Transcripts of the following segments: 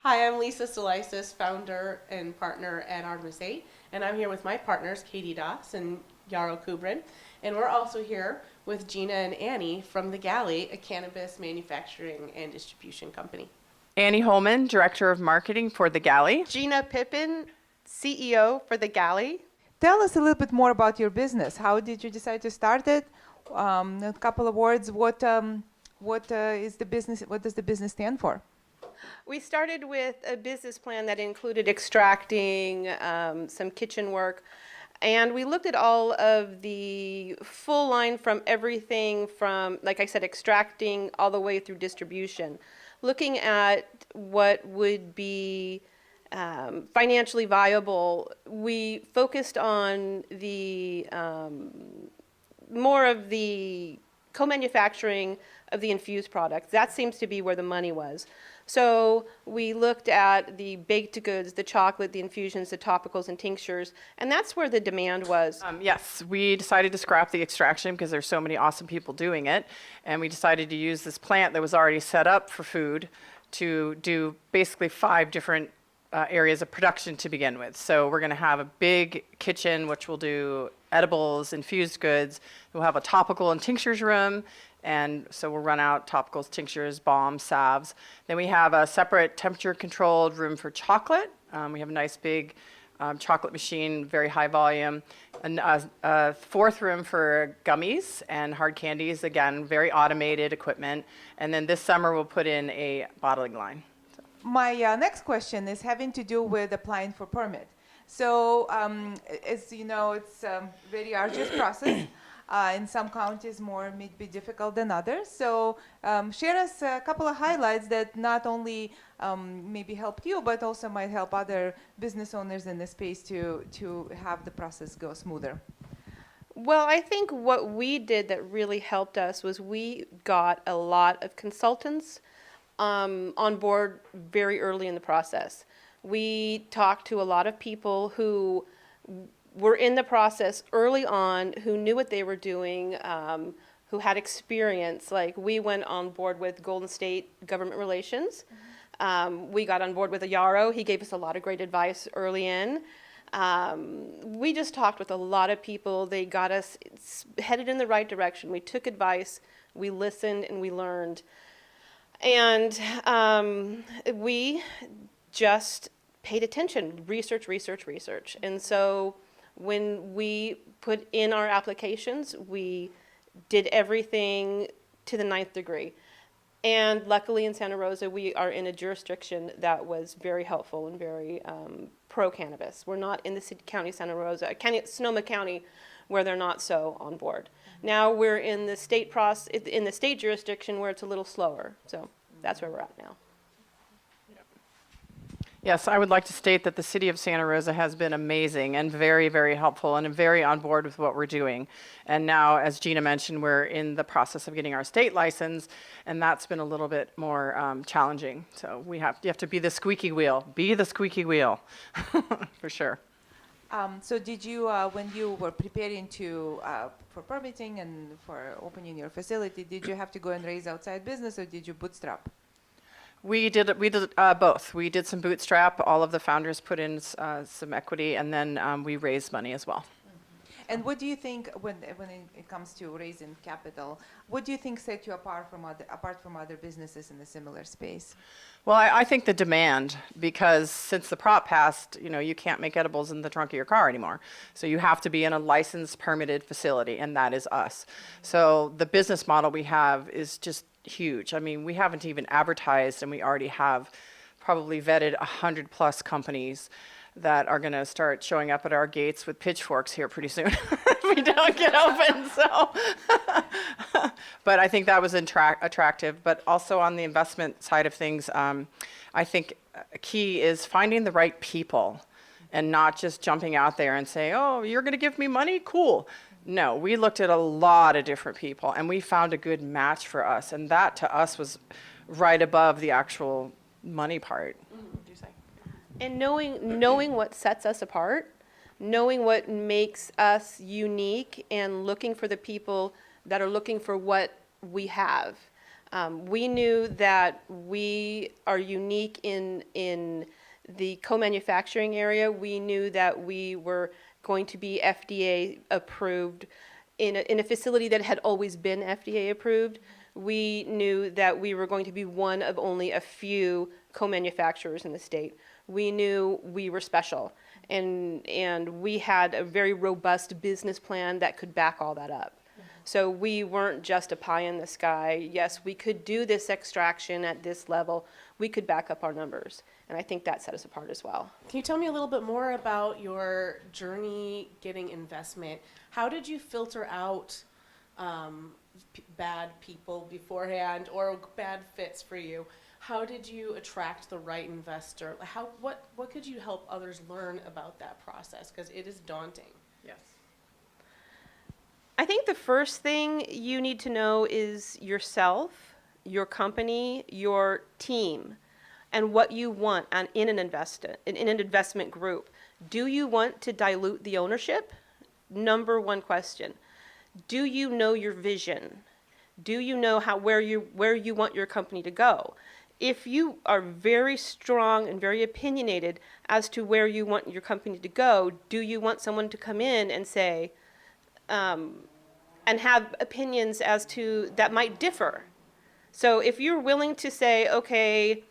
Hi, I'm Lisa Solisis, founder and partner at Artemis 8, and I'm here with my partners, Katie Doss and Yarrow Kubrin, and we're also here with Gina and Annie from the Galley, a cannabis manufacturing and distribution company. Annie Holman, Director of Marketing for the Galley. Gina Pippin, CEO for the Galley. Tell us a little bit more about your business. How did you decide to start it? A couple of words. What is the business? What does the business stand for? We started with a business plan that included extracting, some kitchen work, and we looked at all of the full line from everything from, like I said, extracting all the way through distribution, looking at what would be financially viable. We focused on the more of the co-manufacturing of the infused products. That seems to be where the money was. So we looked at the baked goods, the chocolate, the infusions, the topicals and tinctures, and that's where the demand was. Yes, we decided to scrap the extraction because there's so many awesome people doing it, and we decided to use this plant that was already set up for food to do basically 5 different areas of production to begin with. So we're going to have a big kitchen, which will do edibles, infused goods. We'll have a topical and tinctures room, and so we'll run out topicals, tinctures, balms, salves. Then we have a separate temperature-controlled room for chocolate. We have a nice big chocolate machine, very high volume. And a 4th room for gummies and hard candies, again, very automated equipment. And then this summer we'll put in a bottling line. My next question is having to do with applying for permit. So, as you know, it's a very arduous process. In some counties, more may be difficult than others. So, share us a couple of highlights that not only maybe helped you, but also might help other business owners in the space to have the process go smoother. Well, I think what we did that really helped us was we got a lot of consultants on board very early in the process. We talked to a lot of people who were in the process early on, who knew what they were doing, who had experience. Like we went on board with Golden State Government Relations. We got on board with a Yarrow. He gave us a lot of great advice early in. We just talked with a lot of people. They got us headed in the right direction. We took advice, we listened, and we learned. And we just paid attention, research. And so when we put in our applications, we did everything to the 9th degree. And luckily in Santa Rosa, we are in a jurisdiction that was very helpful and very pro-cannabis. We're not in the county of Santa Rosa, Sonoma County, where they're not so on board. Now we're in the state jurisdiction where it's a little slower. So that's where we're at now. Yes, I would like to state that the city of Santa Rosa has been amazing and very, very helpful and very on board with what we're doing. And now, as Gina mentioned, we're in the process of getting our state license, and that's been a little bit more challenging. So you have to be the squeaky wheel. Be the squeaky wheel, for sure. So did you, when you were preparing for permitting and for opening your facility, did you have to go and raise outside business, or did you bootstrap? We did both. We did some bootstrap. All of the founders put in some equity, and then we raised money as well. And what do you think when it comes to raising capital? What do you think set you apart from other businesses in a similar space? Well, I think the demand, because since the prop passed, you can't make edibles in the trunk of your car anymore. So you have to be in a licensed, permitted facility, and that is us. So the business model we have is just huge. I mean, we haven't even advertised, and we already have probably vetted 100+ companies that are going to start showing up at our gates with pitchforks here pretty soon if we don't get open. So, but I think that was attractive. But also on the investment side of things, I think a key is finding the right people and not just jumping out there and say, oh, you're going to give me money? Cool. No, we looked at a lot of different people, and we found a good match for us. And that, to us, was right above the actual money part. What do you say? And knowing what sets us apart, knowing what makes us unique, and looking for the people that are looking for what we have. We knew that we are unique in the co-manufacturing area. We knew that we were going to be FDA approved in a facility that had always been FDA approved. We knew that we were going to be one of only a few co-manufacturers in the state. We knew we were special, and we had a very robust business plan that could back all that up. So we weren't just a pie in the sky. Yes, we could do this extraction at this level. We could back up our numbers. And I think that set us apart as well. Can you tell me a little bit more about your journey getting investment? How did you filter out bad people beforehand or bad fits for you? How did you attract the right investor? What could you help others learn about that process? Because it is daunting. Yes. I think the first thing you need to know is yourself, your company, your team, and what you want in an investment group. Do you want to dilute the ownership? Number one question. Do you know your vision? Do you know where you want your company to go? If you are very strong and very opinionated as to where you want your company to go, do you want someone to come in and say, and have opinions as to that might differ? So if you're willing to say, okay,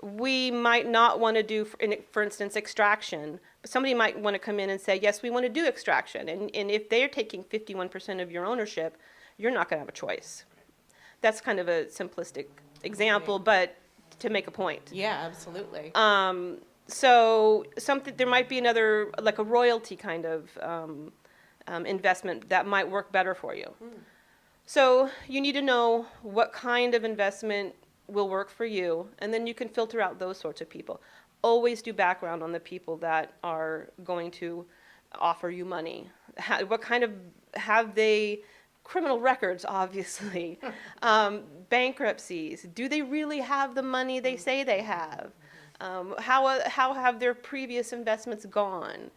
we might not want to do, for instance, extraction, but somebody might want to come in and say, yes, we want to do extraction. And if they're taking 51% of your ownership, you're not going to have a choice. That's kind of a simplistic example, but to make a point. Yeah, absolutely. So there might be another, like a royalty kind of investment that might work better for you. So you need to know what kind of investment will work for you, and then you can filter out those sorts of people. Always do background on the people that are going to offer you money. What kind of, have they criminal records, obviously, bankruptcies? Do they really have the money they say they have? How have their previous investments gone?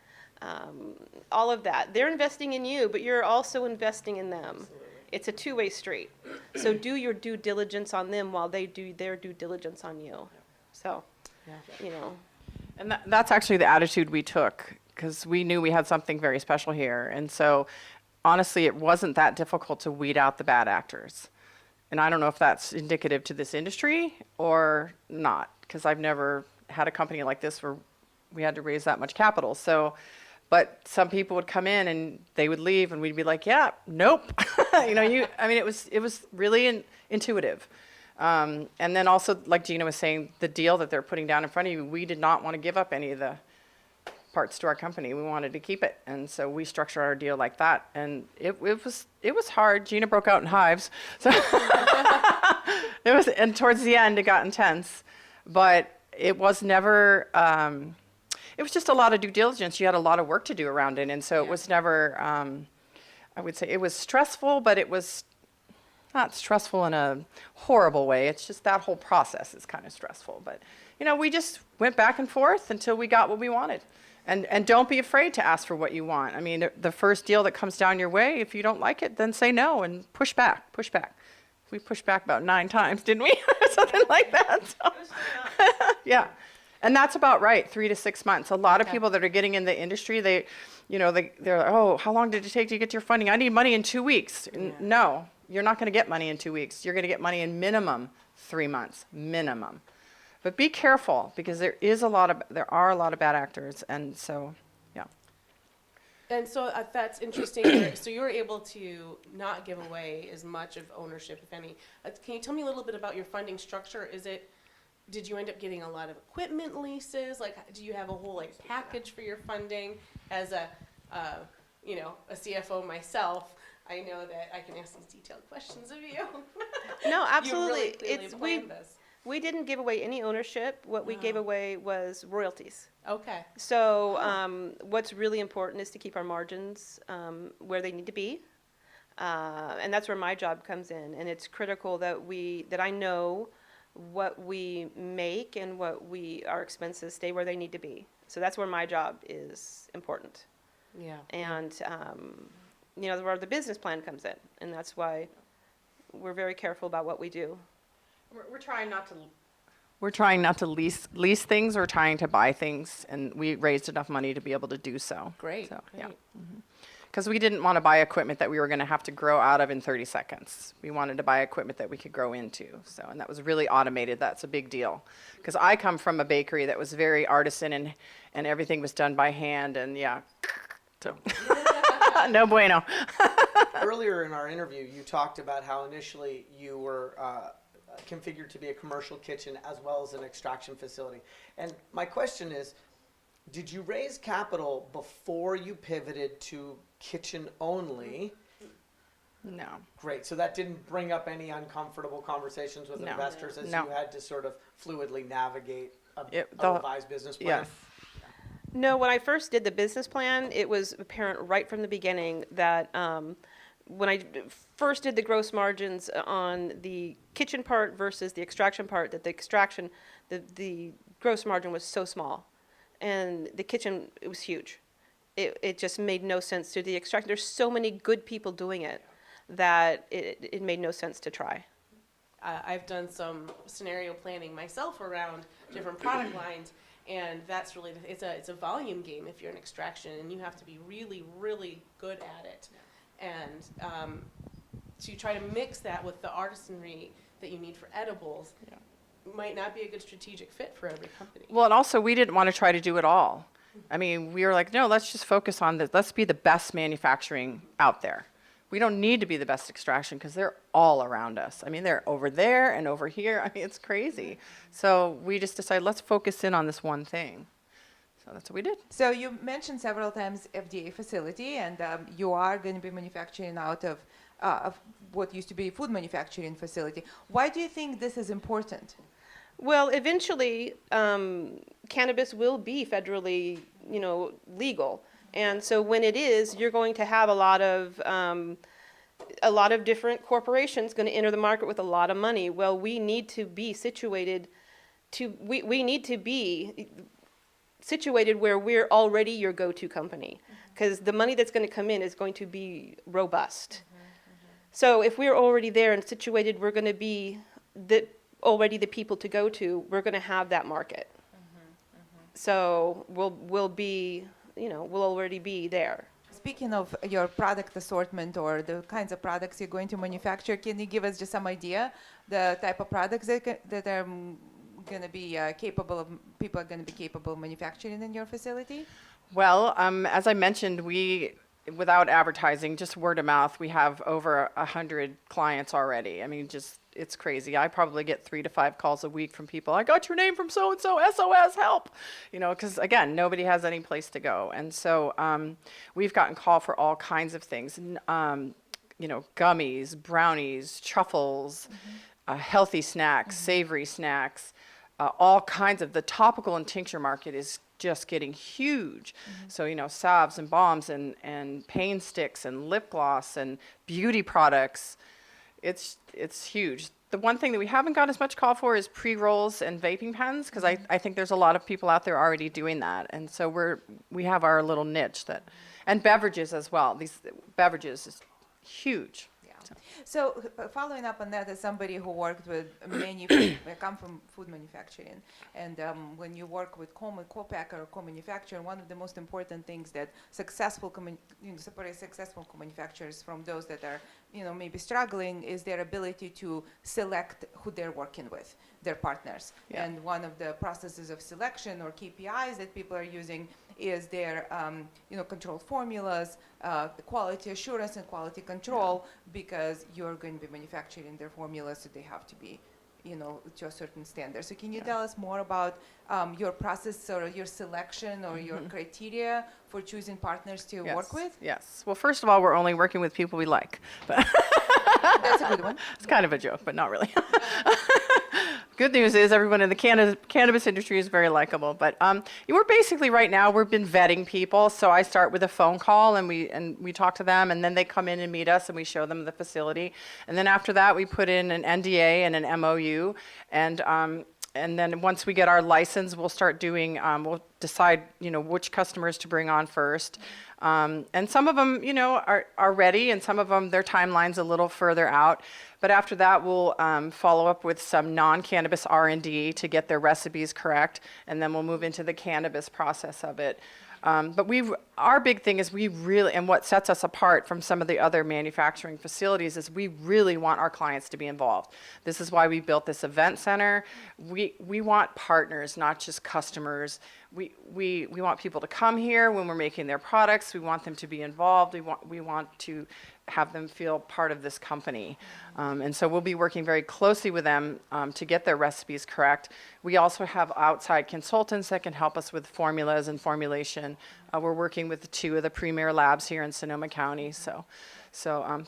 All of that. They're investing in you, but you're also investing in them. Absolutely. It's a two-way street. So do your due diligence on them while they do their due diligence on you. So, you know. And that's actually the attitude we took, because we knew we had something very special here. And so, honestly, it wasn't that difficult to weed out the bad actors. And I don't know if that's indicative to this industry or not, because I've never had a company like this where we had to raise that much capital. So, but some people would come in and they would leave, and we'd be like, yeah, nope. It was really intuitive. And then also, like Gina was saying, the deal that they're putting down in front of you, we did not want to give up any of the parts to our company. We wanted to keep it. And so we structured our deal like that. And it was hard. Gina broke out in hives. So and towards the end, it got intense. But it was never, it was just a lot of due diligence. You had a lot of work to do around it. And so it was never, I would say it was stressful, but it was not stressful in a horrible way. It's just that whole process is kind of stressful. But, we just went back and forth until we got what we wanted. And don't be afraid to ask for what you want. I mean, the first deal that comes down your way, if you don't like it, then say no and push back. We pushed back about 9 times, didn't we? Something like that. So. Yeah. And that's about right, 3 to 6 months. A lot of people that are getting in the industry, they're like, oh, how long did it take to get your funding? I need money in 2 weeks. Yeah. No, you're not going to get money in 2 weeks. You're going to get money in minimum 3 months, minimum. But be careful, because there are a lot of bad actors, and so, yeah. And so that's interesting. So you were able to not give away as much of ownership, if any. Can you tell me a little bit about your funding structure? Did you end up getting a lot of equipment leases? Do you have a whole package for your funding? As a CFO myself, I know that I can ask these detailed questions of you. No, absolutely. You really this. We didn't give away any ownership. What we gave away was royalties. Okay. So what's really important is to keep our margins where they need to be. And that's where my job comes in. And it's critical that I know what we make and our expenses stay where they need to be. So that's where my job is important. Yeah. And, where the business plan comes in. And that's why we're very careful about what we do. We're trying not to. We're trying not to lease things. We're trying to buy things, and we raised enough money to be able to do so. Great, So, great. Because we didn't want to buy equipment that we were going to have to grow out of in 30 seconds. We wanted to buy equipment that we could grow into. So, and that was really automated. That's a big deal. Because I come from a bakery that was very artisan and everything was done by hand. And yeah, so no bueno. Earlier in our interview, you talked about how initially you were configured to be a commercial kitchen as well as an extraction facility. And my question is, did you raise capital before you pivoted to kitchen only? No. Great. So that didn't bring up any uncomfortable conversations with No. investors as No. you had to sort of fluidly navigate a The- revised business plan? Yes. No, when I first did the business plan, it was apparent right from the beginning that when I first did the gross margins on the kitchen part versus the extraction part, that the extraction, the gross margin was so small. And the kitchen, it was huge. It just made no sense to the extraction. There's so many good people doing it that it made no sense to try. I've done some scenario planning myself around different product lines, and that's really it's a volume game if you're an extraction, and you have to be really, really good at it. And to try to mix that with the artisanry that you need for edibles might not be a good strategic fit for every company. Well, and also we didn't want to try to do it all. I mean, we were like, no, let's just focus on this. Let's be the best manufacturing out there. We don't need to be the best extraction because they're all around us. I mean, they're over there and over here. I mean, it's crazy. So we just decided, let's focus in on this one thing. So that's what we did. So you mentioned several times FDA facility, and you are going to be manufacturing out of what used to be food manufacturing facility. Why do you think this is important? Well, eventually, cannabis will be federally, legal. And so when it is, you're going to have a lot of different corporations going to enter the market with a lot of money. Well, we need to be situated we need to be situated where we're already your go-to company, because the money that's going to come in is going to be robust. So if we're already there and situated, we're going to be already the people to go to. We're going to have that market. So we'll be, we'll already be there. Speaking of your product assortment or the kinds of products you're going to manufacture, can you give us just some idea the type of products that are going to be people are going to be capable of manufacturing in your facility? Well, as I mentioned, without advertising, just word of mouth, we have over 100 clients already. I mean, it's crazy. I probably get 3 to 5 calls a week from people. I got your name from so-and-so, SOS, help. Because again, nobody has any place to go. And so we've gotten call for all kinds of things, gummies, brownies, truffles, healthy snacks, savory snacks, all kinds of, the topical and tincture market is just getting huge. So, salves and balms and pain sticks and lip gloss and beauty products. It's huge. The one thing that we haven't got as much call for is pre-rolls and vaping pens, because I think there's a lot of people out there already doing that. And so we have our little niche and beverages as well. These beverages is huge. So following up on that, as somebody who worked with I come from food manufacturing, and when you work with co-packer or co-manufacturer, one of the most important things that separates successful co-manufacturers from those that are maybe struggling is their ability to select who they're working with, their partners. Yeah. And one of the processes of selection or KPIs that people are using is their controlled formulas, the quality assurance and quality control, because you're going to be manufacturing their formulas, so they have to be to a certain standard. So can you tell us more about your process or your selection or your criteria for choosing partners to work with? Yes. Well, first of all, we're only working with people we like. That's a good one. It's kind of a joke, but not really. Good news is everyone in the cannabis industry is very likable. But we're basically right now, we've been vetting people. So I start with a phone call and we talk to them, and then they come in and meet us and we show them the facility. And then after that, we put in an NDA and an MOU. And and then once we get our license, we'll start doing, we'll decide, which customers to bring on first. And some of them, are ready, and some of them, their timeline's a little further out. But after that, we'll follow up with some non-cannabis R&D to get their recipes correct, and then we'll move into the cannabis process of it. But our big thing is and what sets us apart from some of the other manufacturing facilities is we really want our clients to be involved. This is why we built this event center. We want partners, not just customers. We want people to come here when we're making their products. We want them to be involved. We want to have them feel part of this company. And so we'll be working very closely with them to get their recipes correct. We also have outside consultants that can help us with formulas and formulation. We're working with 2 of the premier labs here in Sonoma County. So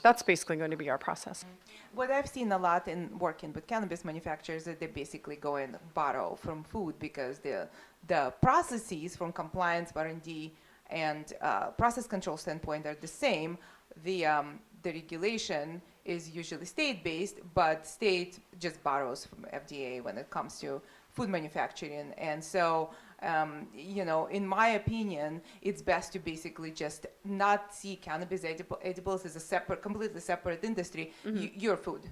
that's basically going to be our process. What I've seen a lot in working with cannabis manufacturers is they basically go and borrow from food because the processes from compliance, R&D, and process control standpoint are the same. The regulation is usually state-based, but state just borrows from FDA when it comes to food manufacturing. And so, in my opinion, it's best to basically just not see cannabis edibles as a completely separate industry. Your food.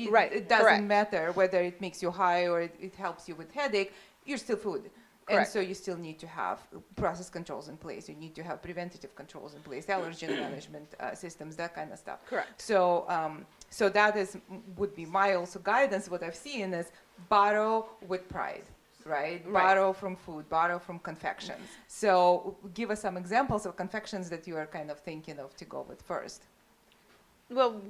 Right, It doesn't correct. matter whether it makes you high or it helps you with headache. You're still food. And Correct. so you still need to have process controls in place. You need to have preventative controls in place, allergen management systems, that kind of stuff. Correct. So, so that would be my also guidance. What I've seen is borrow with pride, right? Right. Borrow from food, borrow from confections. So give us some examples of confections that you are kind of thinking of to go with first. Well,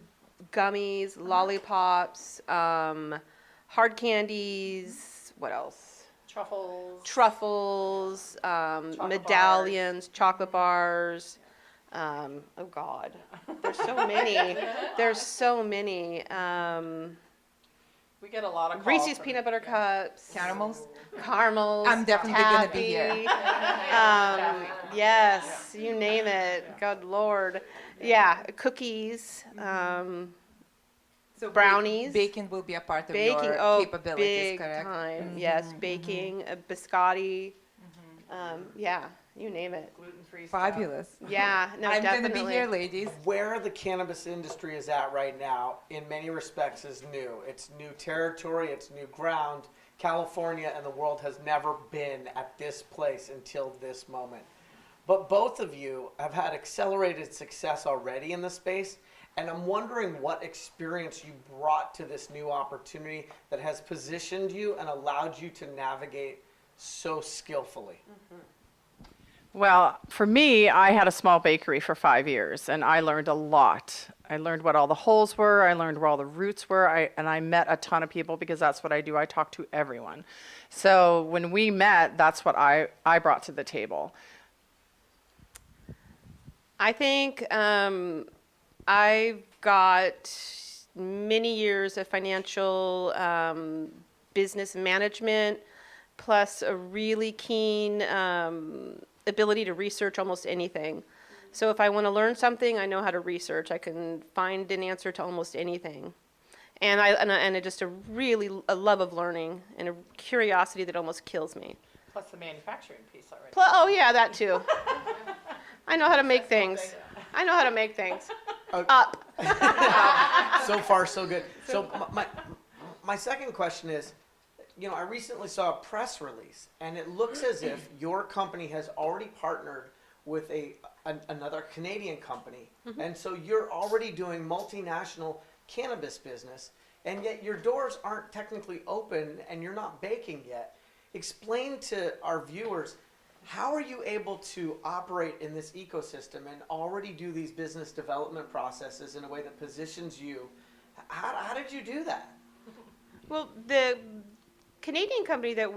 gummies, lollipops, hard candies, what else? Truffles, medallions, chocolate bars. Oh God, there's so many. There's so many. We get a lot of Reese's peanut butter cups, Caramels? caramels. I'm definitely gonna be here. Taffy. Yes, you name it. God Lord. Yeah, cookies. So Brownies. Baking will be a part of Baking, your capabilities, big correct? time. Yes, baking, biscotti. Yeah, you name it. gluten-free Fabulous. Yeah, no, I'm definitely. going to be here, ladies. Where the cannabis industry is at right now, in many respects, is new. It's new territory, it's new ground. California and the world has never been at this place until this moment. But both of you have had accelerated success already in the space, and I'm wondering what experience you brought to this new opportunity that has positioned you and allowed you to navigate so skillfully. Well, for me, I had a small bakery for 5 years, and I learned a lot. I learned what all the holes were. I learned where all the roots were. And I met a ton of people because that's what I do. I talk to everyone. So when we met, that's what I brought to the table. I think I've got many years of financial business management, plus a really keen ability to research almost anything. So if I want to learn something, I know how to research. I can find an answer to almost anything. And just a love of learning and a curiosity that almost kills me. Plus the manufacturing piece already. Oh yeah, that too. I know how to make things. I know how to make things. Up. So far, so good. So my second question is, I recently saw a press release, and it looks as if your company has already partnered with another Canadian company, and so you're already doing multinational cannabis business, and yet your doors aren't technically open, and you're not baking yet. Explain to our viewers, how are you able to operate in this ecosystem and already do these business development processes in a way that positions you? How did you do that? Well, the Canadian company that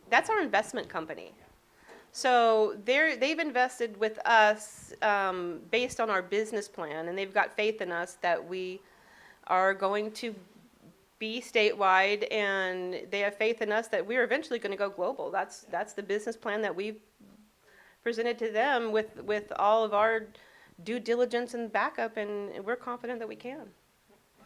that's our investment company. So they've invested with us based on our business plan, and they've got faith in us that we are going to be statewide, and they have faith in us that we're eventually going to go global. That's the business plan that we've presented to them with all of our due diligence and backup, and we're confident that we can.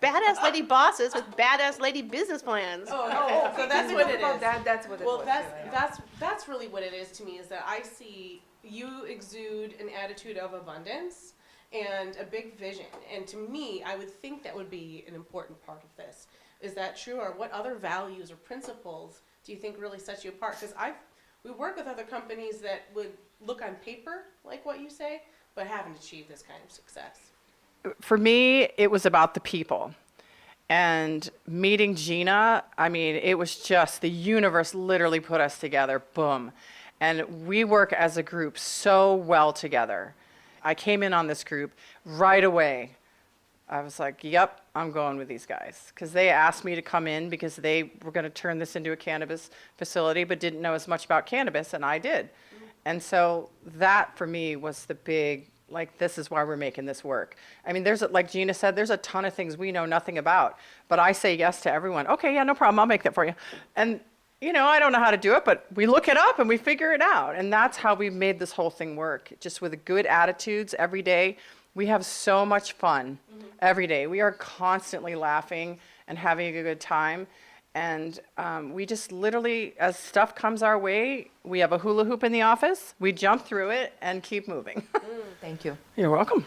badass lady bosses with badass lady business plans. Oh, so that's what it is. That's what it Well, was. that's really what it is to me, is that I see you exude an attitude of abundance and a big vision. And to me, I would think that would be an important part of this. Is that true? Or what other values or principles do you think really sets you apart? Because we work with other companies that would look on paper like what you say, but haven't achieved this kind of success. For me, it was about the people. And meeting Gina, I mean, it was just the universe literally put us together, boom. And we work as a group so well together. I came in on this group right away. I was like, yep, I'm going with these guys. Because they asked me to come in because they were going to turn this into a cannabis facility, but didn't know as much about cannabis, and I did. And so that, for me, was the big, like, this is why we're making this work. I mean, like Gina said, there's a ton of things we know nothing about. But I say yes to everyone. Okay, yeah, no problem, I'll make that for you. And, I don't know how to do it, but we look it up and we figure it out. And that's how we made this whole thing work, just with good attitudes every day. We have so much fun every day. We are constantly laughing and having a good time. And we just literally, as stuff comes our way, we have a hula hoop in the office, we jump through it and keep moving. Thank you. You're welcome.